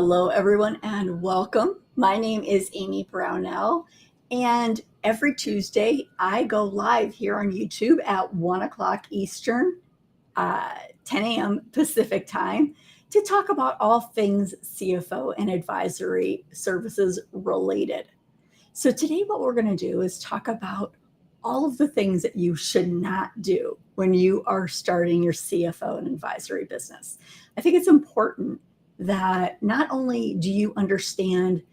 Hello, everyone, and welcome. My name is Amy Brownell, and every Tuesday I go live here on YouTube at 1 o'clock Eastern, 10 a.m. Pacific time to talk about all things CFO and advisory services related. So, today, what we're going to do is talk about all of the things that you should not do when you are starting your CFO and advisory business. I think it's important that not only do you understand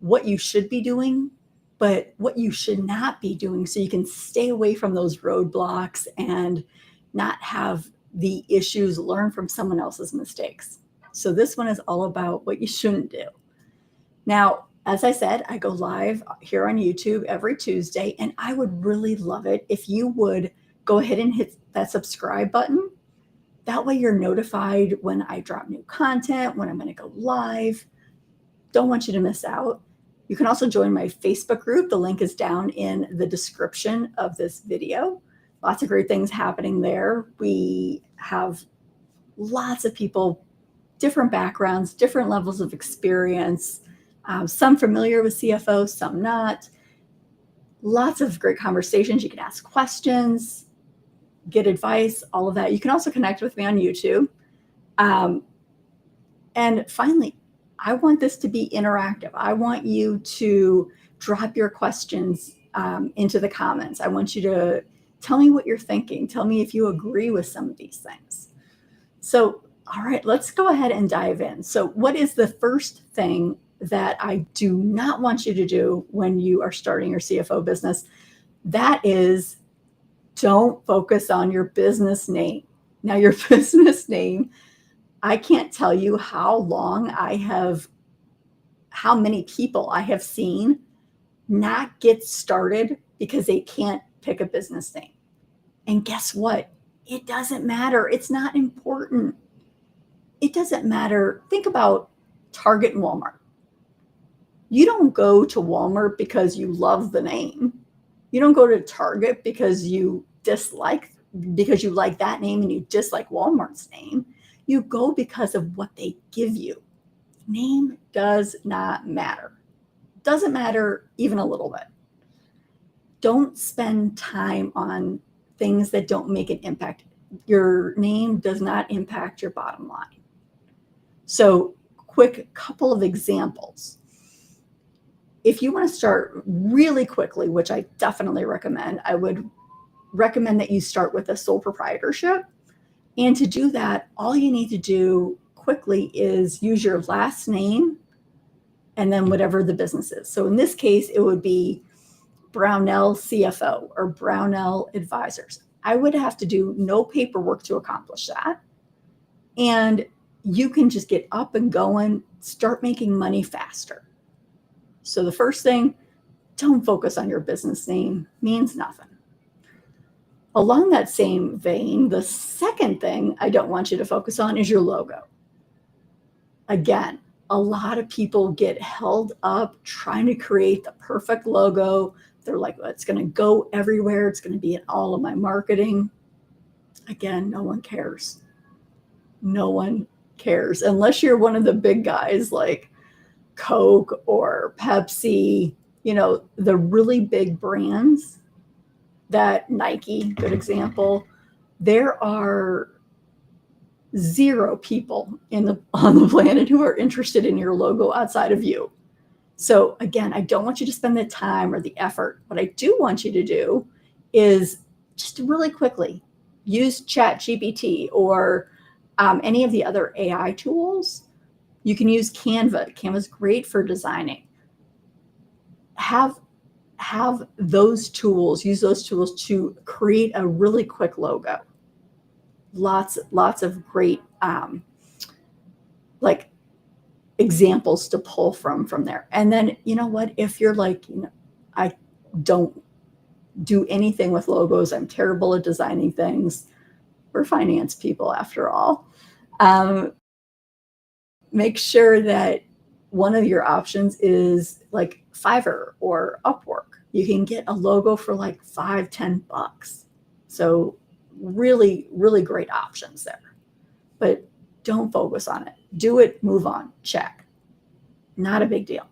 what you should be doing, but what you should not be doing so you can stay away from those roadblocks and not have the issues, learn from someone else's mistakes. So this one is all about what you shouldn't do. Now, as I said, I go live here on YouTube every Tuesday, and I would really love it if you would go ahead and hit that subscribe button. That way you're notified when I drop new content, when I'm going to go live. Don't want you to miss out. You can also join my Facebook group. The link is down in the description of this video. Lots of great things happening there. We have lots of people, different backgrounds, different levels of experience, some familiar with CFO, some not. Lots of great conversations. You can ask questions, get advice, all of that. You can also connect with me on YouTube. And finally, I want this to be interactive. I want you to drop your questions into the comments. I want you to tell me what you're thinking. Tell me if you agree with some of these things. So, all right, let's go ahead and dive in. So what is the first thing that I do not want you to do when you are starting your CFO business? That is, don't focus on your business name. Now, your business name, I can't tell you how many people I have seen not get started because they can't pick a business name. And guess what? It doesn't matter. It's not important. It doesn't matter. Think about Target and Walmart. You don't go to Walmart because you love the name. You don't go to Target because you like that name and you dislike Walmart's name. You go because of what they give you. Name does not matter. Doesn't matter even a little bit. Don't spend time on things that don't make an impact. Your name does not impact your bottom line. So, quick couple of examples. If you want to start really quickly, which I definitely recommend, I would recommend that you start with a sole proprietorship. And to do that, all you need to do quickly is use your last name and then whatever the business is. So in this case, it would be Brownell CFO or Brownell Advisors. I would have to do no paperwork to accomplish that. And you can just get up and going, start making money faster. So the first thing, don't focus on your business name, means nothing. Along that same vein, the second thing I don't want you to focus on is your logo. Again, a lot of people get held up trying to create the perfect logo. They're like, well, it's going to go everywhere. It's going to be in all of my marketing. Again, no one cares. No one cares unless you're one of the big guys like Coke or Pepsi, the really big brands. That Nike, good example. There are 0 people on the planet who are interested in your logo outside of you. So again, I don't want you to spend the time or the effort. What I do want you to do is just really quickly use ChatGPT or any of the other AI tools. You can use Canva. Canva's great for designing. Have those tools, use those tools to create a really quick logo. Lots of great examples to pull from there. And then, you know what, if you're like, I don't do anything with logos, I'm terrible at designing things. We're finance people after all. Make sure that one of your options is like Fiverr or Upwork. You can get a logo for like $5-10. So really, really great options there. But Don't focus on it. Do it, move on, check. Not a big deal.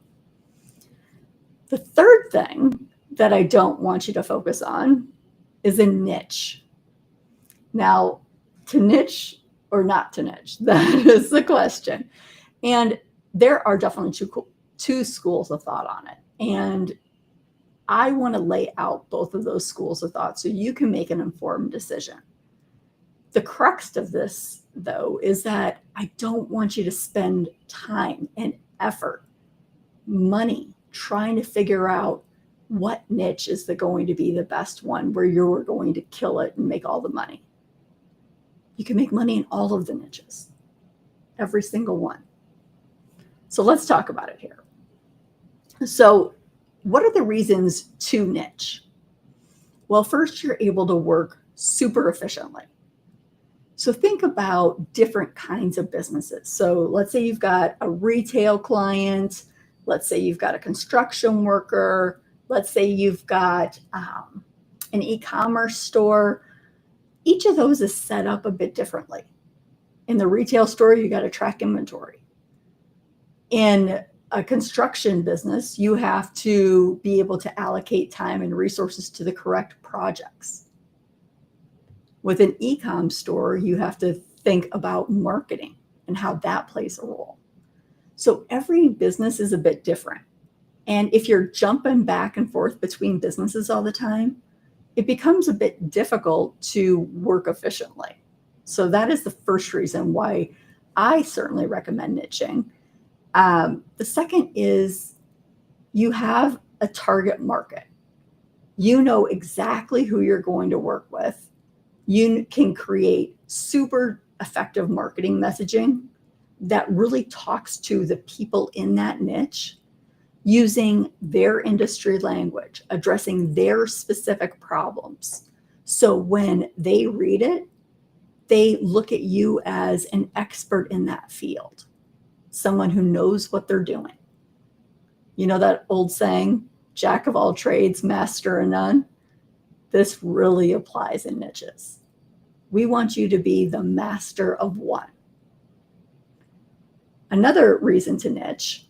The third thing that I don't want you to focus on is a niche. Now, to niche or not to niche, that is the question. And there are definitely two schools of thought on it. And I want to lay out both of those schools of thought so you can make an informed decision. The crux of this, though, is that I don't want you to spend time and effort, money, trying to figure out what niche is going to be the best one where you're going to kill it and make all the money. You can make money in all of the niches, every single one. So let's talk about it here. So what are the reasons to niche? Well, first, you're able to work super efficiently. So think about different kinds of businesses. So let's say you've got a retail client. Let's say you've got a construction worker. Let's say you've got an e-commerce store. Each of those is set up a bit differently. In the retail store, you got to track inventory. In a construction business, you have to be able to allocate time and resources to the correct projects. With an e-com store, you have to think about marketing and how that plays a role. So every business is a bit different. And if you're jumping back and forth between businesses all the time, it becomes a bit difficult to work efficiently. So that is the first reason why I certainly recommend niching. The second is you have a target market. You know exactly who you're going to work with. You can create super effective marketing messaging that really talks to the people in that niche using their industry language, addressing their specific problems. So when they read it, they look at you as an expert in that field, someone who knows what they're doing. You know that old saying, jack of all trades, master of none? This really applies in niches. We want you to be the master of one. Another reason to niche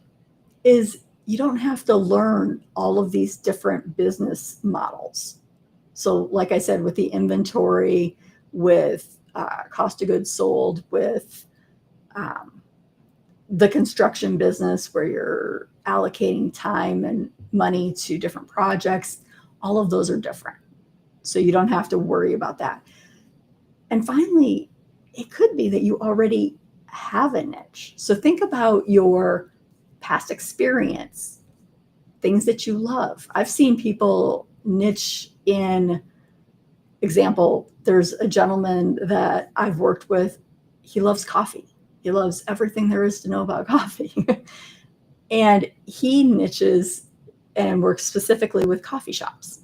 is you don't have to learn all of these different business models. So like I said, with the inventory, with cost of goods sold, with the construction business where you're allocating time and money to different projects, all of those are different. So you don't have to worry about that. And finally, it could be that you already have a niche. So think about your past experience, things that you love. I've seen people niche in, example, there's a gentleman that I've worked with. He loves coffee. He loves everything there is to know about coffee. And he niches and works specifically with coffee shops.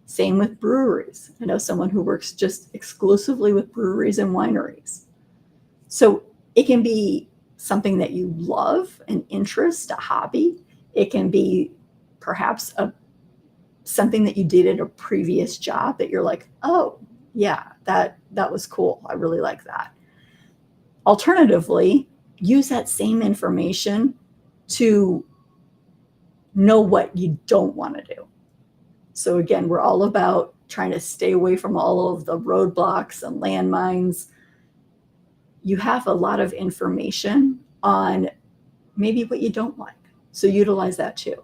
Same with breweries. I know someone who works just exclusively with breweries and wineries. So it can be something that you love, an interest, a hobby. It can be perhaps something that you did at a previous job that you're like, oh, yeah, that was cool. I really like that. Alternatively, use that same information to know what you don't want to do. So again, we're all about trying to stay away from all of the roadblocks and landmines. You have a lot of information on maybe what you don't like. So utilize that too.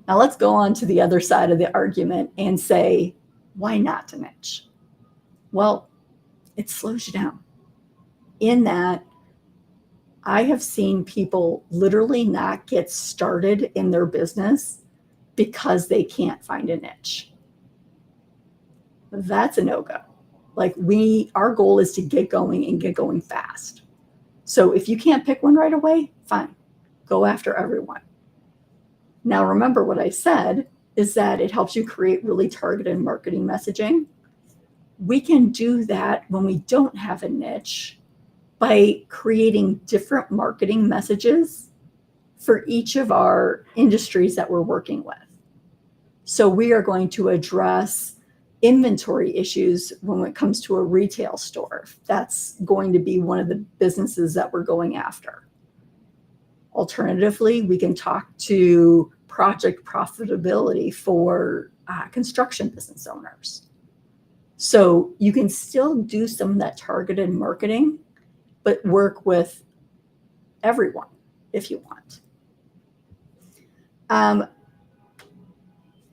Now let's go on to the other side of the argument and say, why not to niche? Well, it slows you down. In that, I have seen people literally not get started in their business because they can't find a niche. That's a no-go. Like our goal is to get going and get going fast. So if you can't pick one right away, fine, go after everyone. Now remember what I said is that it helps you create really targeted marketing messaging. We can do that when we don't have a niche by creating different marketing messages for each of our industries that we're working with. So we are going to address inventory issues when it comes to a retail store. That's going to be one of the businesses that we're going after. Alternatively, we can talk to project profitability for construction business owners. So you can still do some of that targeted marketing, but work with everyone if you want.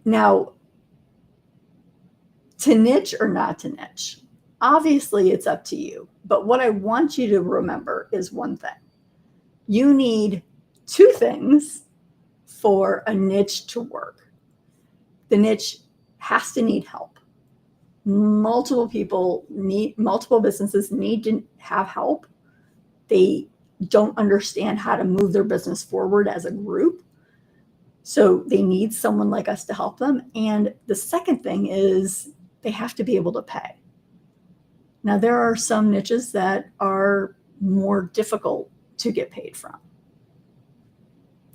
Now, to niche or not to niche, obviously it's up to you. But what I want you to remember is one thing. You need two things for a niche to work. The niche has to need help. Multiple businesses need to have help. They don't understand how to move their business forward as a group. So they need someone like us to help them. And the second thing is they have to be able to pay. Now, there are some niches that are more difficult to get paid from.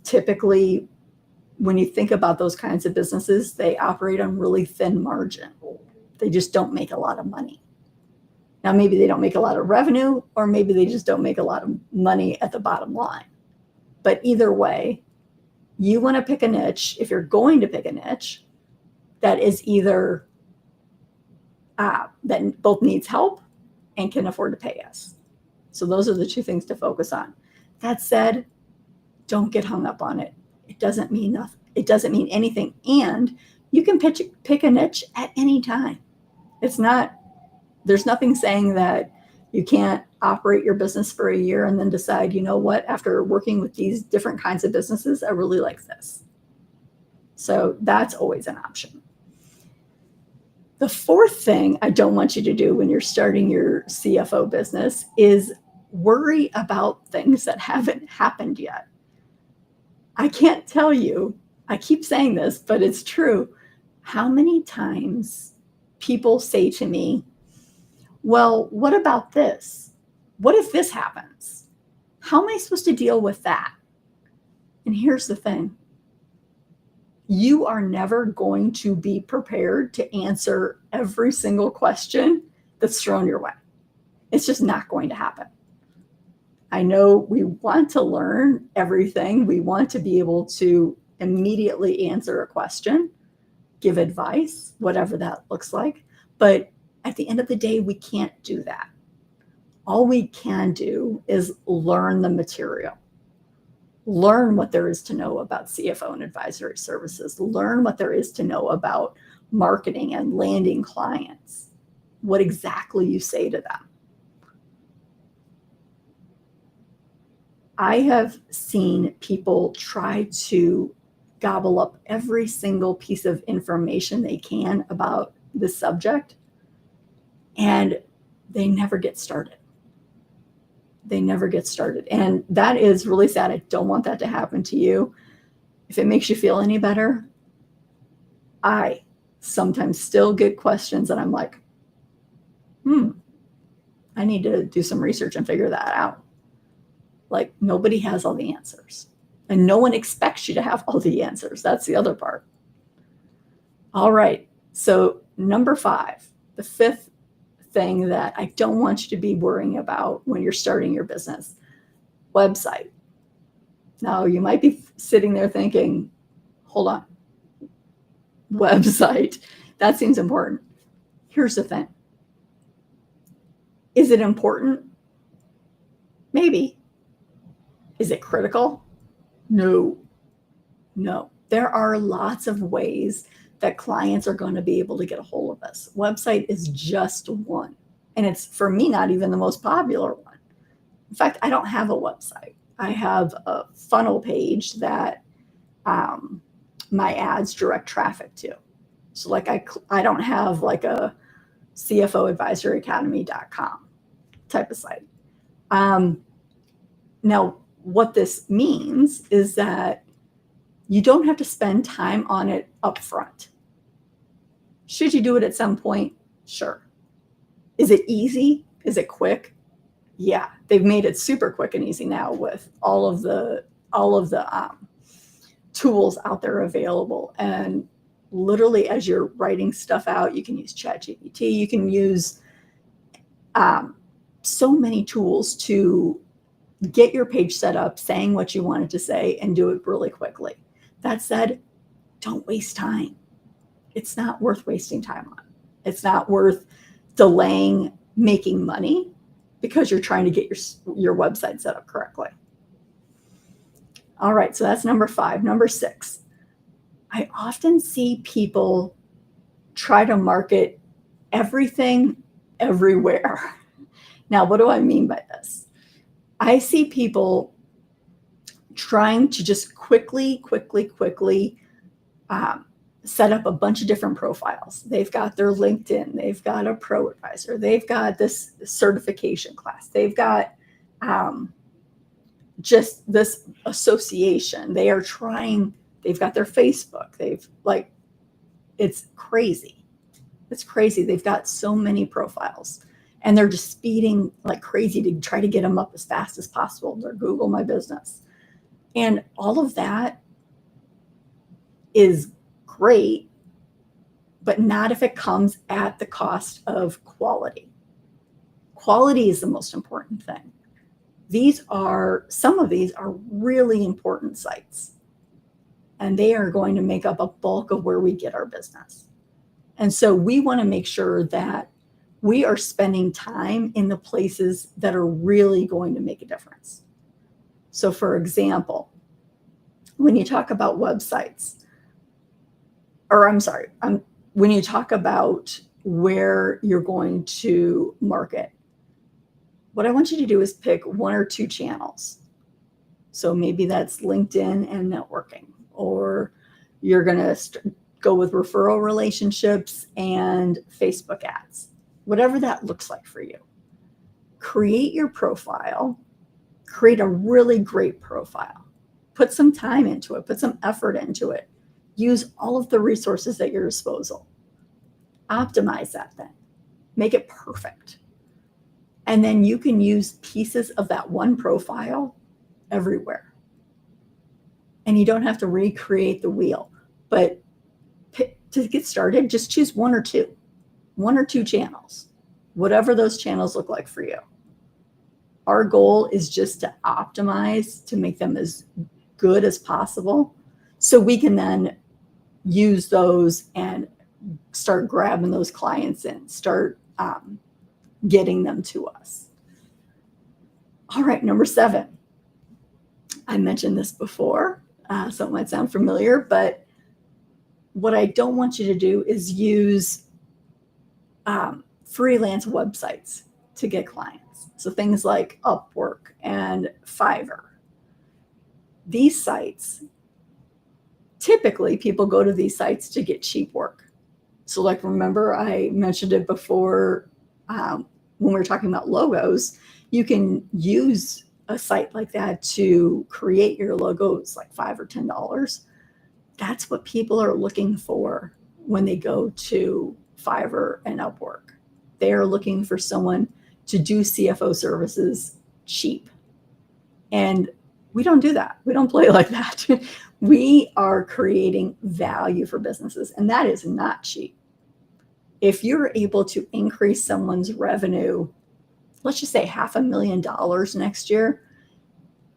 Typically, when you think about those kinds of businesses, they operate on really thin margin. They just don't make a lot of money. Now, maybe they don't make a lot of revenue, or maybe they just don't make a lot of money at the bottom line. But either way, you want to pick a niche, if you're going to pick a niche, that is either that both needs help and can afford to pay us. So those are the two things to focus on. That said, don't get hung up on it. It doesn't mean nothing. It doesn't mean anything. And you can pick a niche at any time. There's nothing saying that you can't operate your business for a year and then decide, you know what, after working with these different kinds of businesses, I really like this. So that's always an option. The fourth thing I don't want you to do when you're starting your CFO business is worry about things that haven't happened yet. I can't tell you, I keep saying this, but it's true, how many times people say to me, well, what about this? What if this happens? How am I supposed to deal with that? And here's the thing. You are never going to be prepared to answer every single question that's thrown your way. It's just not going to happen. I know we want to learn everything. We want to be able to immediately answer a question, give advice, whatever that looks like. But at the end of the day, we can't do that. All we can do is learn the material. Learn what there is to know about CFO and advisory services. Learn what there is to know about marketing and landing clients, what exactly you say to them. I have seen people try to gobble up every single piece of information they can about the subject, and they never get started. They never get started. And that is really sad. I don't want that to happen to you. If it makes you feel any better, I sometimes still get questions and I'm like, I need to do some research and figure that out. Like, nobody has all the answers. And no one expects you to have all the answers. That's the other part. All right. So number 5, the fifth thing that I don't want you to be worrying about when you're starting your business, website. Now, you might be sitting there thinking, hold on, website, that seems important. Here's the thing. Is it important? Maybe. Is it critical? No. There are lots of ways that clients are going to be able to get a hold of us. Website is just one. And it's, for me, not even the most popular one. In fact, I don't have a website. I have a funnel page that my ads direct traffic to. So like I don't have like a CFOadvisoryacademy.com type of site. Now, what this means is that you don't have to spend time on it up front. Should you do it at some point? Sure. Is it easy? Is it quick? Yeah, they've made it super quick and easy now with all of the tools out there available. And literally as you're writing stuff out, you can use ChatGPT, you can use so many tools to get your page set up, saying what you wanted to say, and do it really quickly. That said, don't waste time. It's not worth wasting time on. It's not worth delaying making money because you're trying to get your website set up correctly. All right, so that's number 5. Number 6, I often see people try to market everything everywhere. Now, what do I mean by this? I see people trying to just quickly set up a bunch of different profiles. They've got their LinkedIn, they've got a pro advisor, they've got this certification class, they've got just this association. They are trying, they've got their Facebook, it's crazy. It's crazy. They've got so many profiles and they're just speeding like crazy to try to get them up as fast as possible. They're Google My Business. And all of that is great, but not if it comes at the cost of quality. Quality is the most important thing. Some of these are really important sites, and they are going to make up a bulk of where we get our business. And so we want to make sure that we are spending time in the places that are really going to make a difference. So for example, when you talk about websites, when you talk about where you're going to market, what I want you to do is pick 1 or 2 channels. So maybe that's LinkedIn and networking, or you're going to go with referral relationships and Facebook ads, whatever that looks like for you. Create your profile, create a really great profile, put some time into it, put some effort into it, use all of the resources at your disposal, optimize that thing, make it perfect. And then you can use pieces of that one profile everywhere. And you don't have to recreate the wheel. But to get started, just choose 1 or 2 channels, whatever those channels look like for you. Our goal is just to optimize to make them as good as possible so we can then use those and start grabbing those clients and start getting them to us. All right, number 7. I mentioned this before, so it might sound familiar, but what I don't want you to do is use freelance websites to get clients. So things like Upwork and Fiverr. These sites, typically people go to these sites to get cheap work. So like, remember I mentioned it before when we were talking about logos, you can use a site like that to create your logos like $5 or $10. That's what people are looking for when they go to Fiverr and Upwork. They are looking for someone to do CFO services cheap. And we don't do that. We don't play like that. We are creating value for businesses, and that is not cheap. If you're able to increase someone's revenue, let's just say $500,000 next year,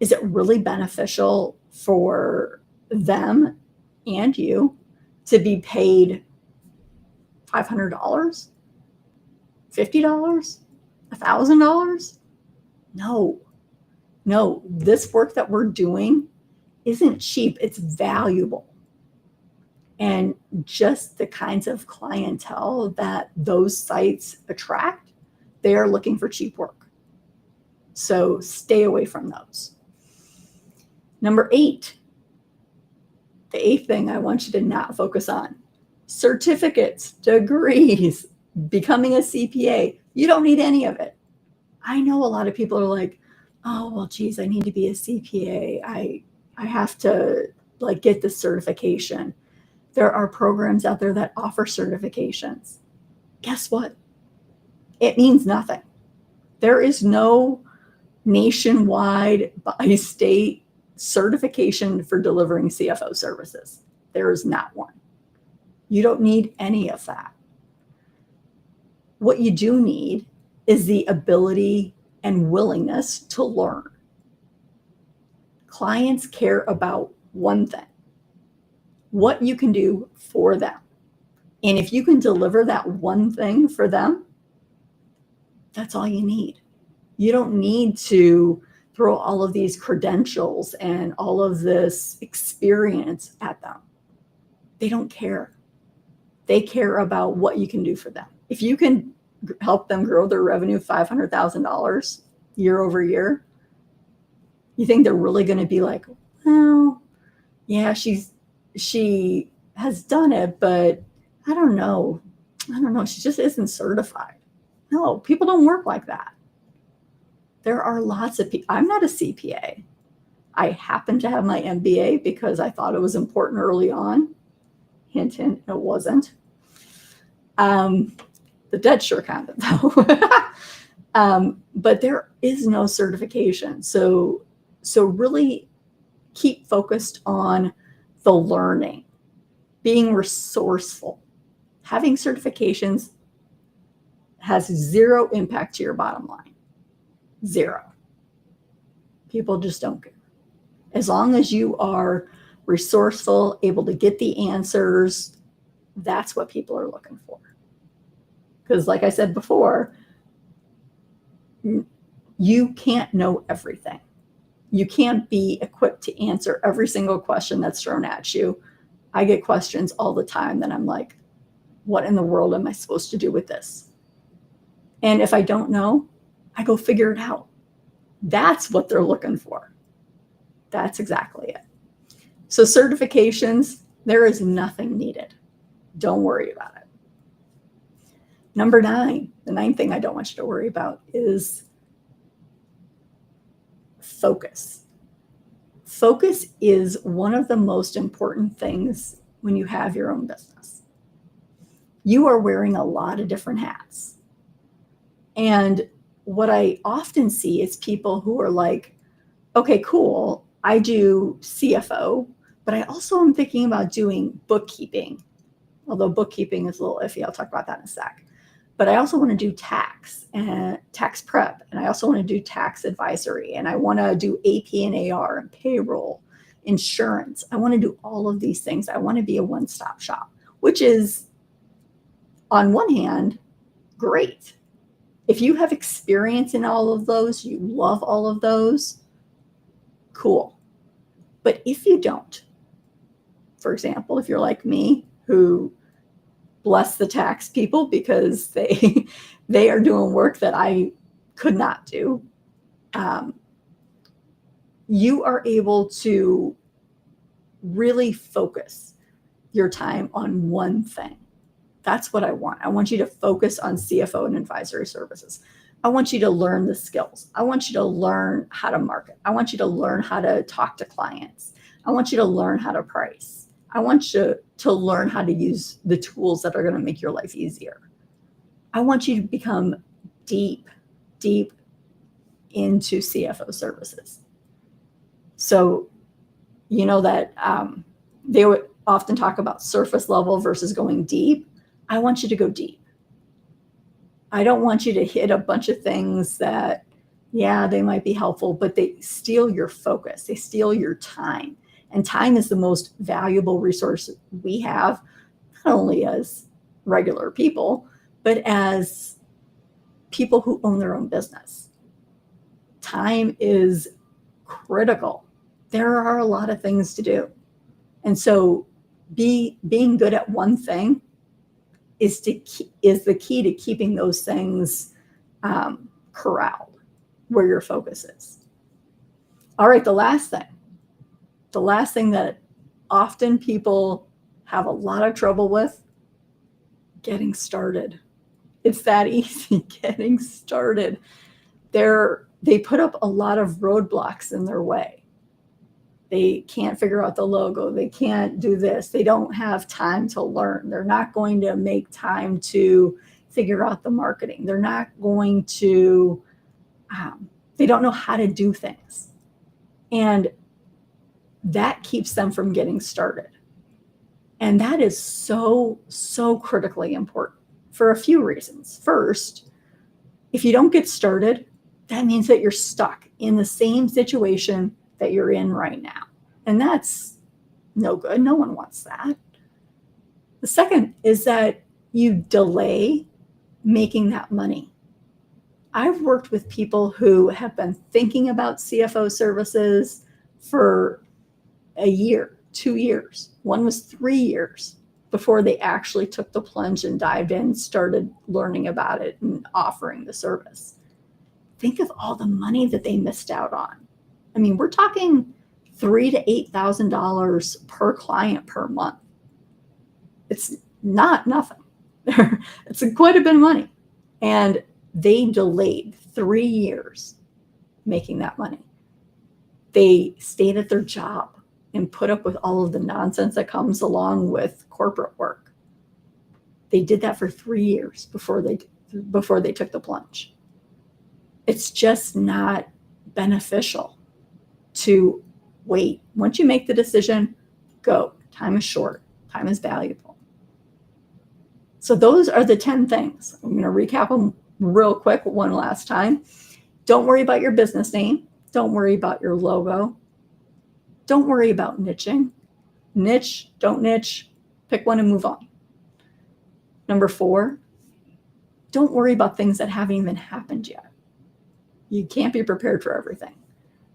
is it really beneficial for them and you to be paid $500, $50, $1,000? No, this work that we're doing isn't cheap, it's valuable. And just the kinds of clientele that those sites attract, they are looking for cheap work. So stay away from those. Number 8, the 8th thing I want you to not focus on: certificates, degrees, becoming a CPA. You don't need any of it. I know a lot of people are like, oh, well, geez, I need to be a CPA. I have to get the certification. There are programs out there that offer certifications. Guess what? It means nothing. There is no nationwide by state certification for delivering CFO services. There is not one. You don't need any of that. What you do need is the ability and willingness to learn. Clients care about one thing, what you can do for them. And if you can deliver that one thing for them, that's all you need. You don't need to throw all of these credentials and all of this experience at them. They don't care. They care about what you can do for them. If you can help them grow their revenue $500,000 year over year, you think they're really going to be like, well, yeah, she has done it, but I don't know. She just isn't certified. No, people don't work like that. There are lots of people. I'm not a CPA. I happen to have my MBA because I thought it was important early on. Hint, hint, it wasn't. The debt sure counted though. But there is no certification. So really keep focused on the learning, being resourceful. Having certifications has zero impact to your bottom line. Zero. People just don't care. As long as you are resourceful, able to get the answers, that's what people are looking for. Because like I said before, you can't know everything. You can't be equipped to answer every single question that's thrown at you. I get questions all the time that I'm like, what in the world am I supposed to do with this? And if I don't know, I go figure it out. That's what they're looking for. That's exactly it. So certifications, there is nothing needed. Don't worry about it. Number 9, the 9th thing I don't want you to worry about is focus. Focus is one of the most important things when you have your own business. You are wearing a lot of different hats. And what I often see is people who are like, okay, cool, I do CFO, but I also am thinking about doing bookkeeping, although bookkeeping is a little iffy. I'll talk about that in a sec. But I also want to do tax and tax prep, and I also want to do tax advisory, and I want to do AP and AR and payroll, insurance. I want to do all of these things. I want to be a one-stop shop, which is, on one hand, great. If you have experience in all of those, you love all of those, cool. But if you don't, for example, if you're like me, who bless the tax people because they are doing work that I could not do, you are able to really focus your time on one thing. That's what I want. I want you to focus on CFO and advisory services. I want you to learn the skills. I want you to learn how to market. I want you to learn how to talk to clients. I want you to learn how to price. I want you to learn how to use the tools that are going to make your life easier. I want you to become deep into CFO services. So, you know that they would often talk about surface level versus going deep. I want you to go deep. I don't want you to hit a bunch of things that, yeah, they might be helpful, but they steal your focus. They steal your time. And time is the most valuable resource we have, not only as regular people, but as people who own their own business. Time is critical. There are a lot of things to do. And so being good at one thing is the key to keeping those things corralled where your focus is. All right, the last thing that often people have a lot of trouble with, getting started. It's that easy, getting started. They put up a lot of roadblocks in their way. They can't figure out the logo. They can't do this. They don't have time to learn. They're not going to make time to figure out the marketing. They're not going to, they don't know how to do things. And that keeps them from getting started. And that is so, so critically important for a few reasons. First, if you don't get started, that means that you're stuck in the same situation that you're in right now. And that's no good. No one wants that. The second is that you delay making that money. I've worked with people who have been thinking about CFO services for a year, 2 years. One was 3 years before they actually took the plunge and dived in, started learning about it and offering the service. Think of all the money that they missed out on. I mean, we're talking $3,000 to $8,000 per client per month. It's not nothing. It's quite a bit of money. And they delayed 3 years making that money. They stayed at their job and put up with all of the nonsense that comes along with corporate work. They did that for 3 years before they took the plunge. It's just not beneficial to wait. Once you make the decision, go. Time is short. Time is valuable. So those are the 10 things. I'm going to recap them real quick one last time. Don't worry about your business name. Don't worry about your logo. Don't worry about niching. Niche, don't niche. Pick one and move on. Number 4, don't worry about things that haven't even happened yet. You can't be prepared for everything.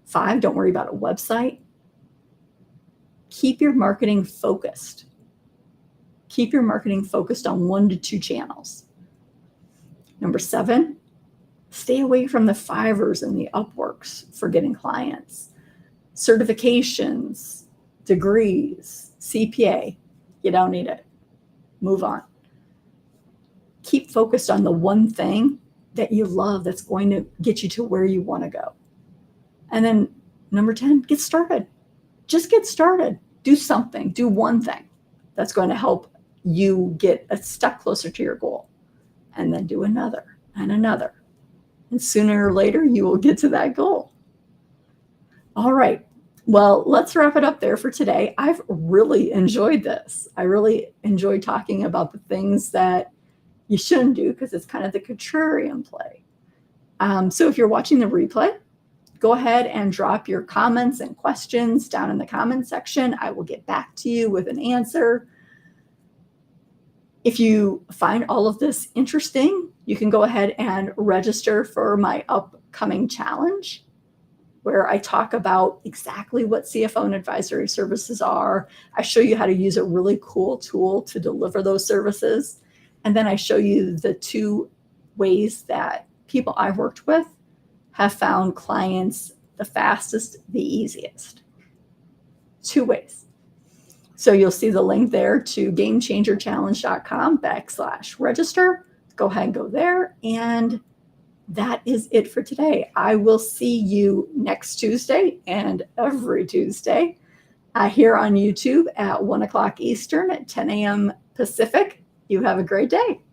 5, don't worry about a website. Keep your marketing focused. Keep your marketing focused on 1 to 2 channels. Number 7, stay away from the Fivers and the Upworks for getting clients. Certifications, degrees, CPA, you don't need it. Move on. Keep focused on the one thing that you love that's going to get you to where you want to go. And then number 10, get started. Just get started. Do something. Do one thing that's going to help you get a step closer to your goal. And then do another and another. And sooner or later, you will get to that goal. All right. Well, let's wrap it up there for today. I've really enjoyed this. I really enjoyed talking about the things that you shouldn't do because it's kind of the contrarian play. So if you're watching the replay, go ahead and drop your comments and questions down in the comment section. I will get back to you with an answer. If you find all of this interesting, you can go ahead and register for my upcoming challenge, where I talk about exactly what CFO and advisory services are. I show you how to use a really cool tool to deliver those services. And then I show you the 2 ways that people I've worked with have found clients the fastest, the easiest. 2 ways. So you'll see the link there to gamechangerchallenge.com/register. Go ahead and go there. And that is it for today. I will see you next Tuesday and every Tuesday here on YouTube at 1 o'clock Eastern at 10 a.m. Pacific. You have a great day.